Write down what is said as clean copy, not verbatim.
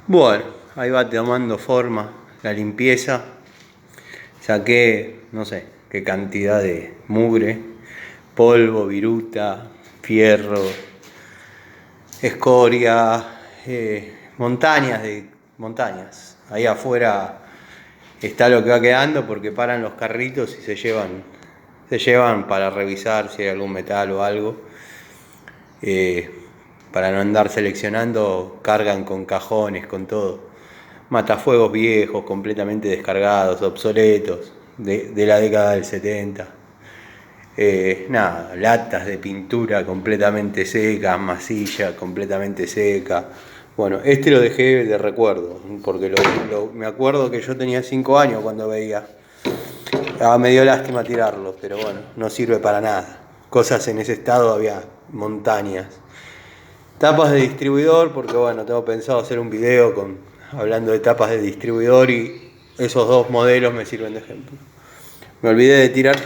Bueno, ahí va tomando forma la limpieza. Saqué, no sé, qué cantidad de mugre, polvo, viruta, fierro, escoria, montañas. Ahí afuera está lo que va quedando porque paran los carritos y se llevan para revisar si hay algún metal o algo. Para no andar seleccionando, cargan con cajones, con todo. Matafuegos viejos, completamente descargados, obsoletos, de la década del 70. Latas de pintura completamente secas, masilla completamente seca. Bueno, este lo dejé de recuerdo, porque me acuerdo que yo tenía 5 años cuando veía. Me dio lástima tirarlo, pero bueno, no sirve para nada. Cosas en ese estado había montañas. Tapas de distribuidor, porque bueno, tengo pensado hacer un video hablando de tapas de distribuidor y esos dos modelos me sirven de ejemplo. Me olvidé de tirar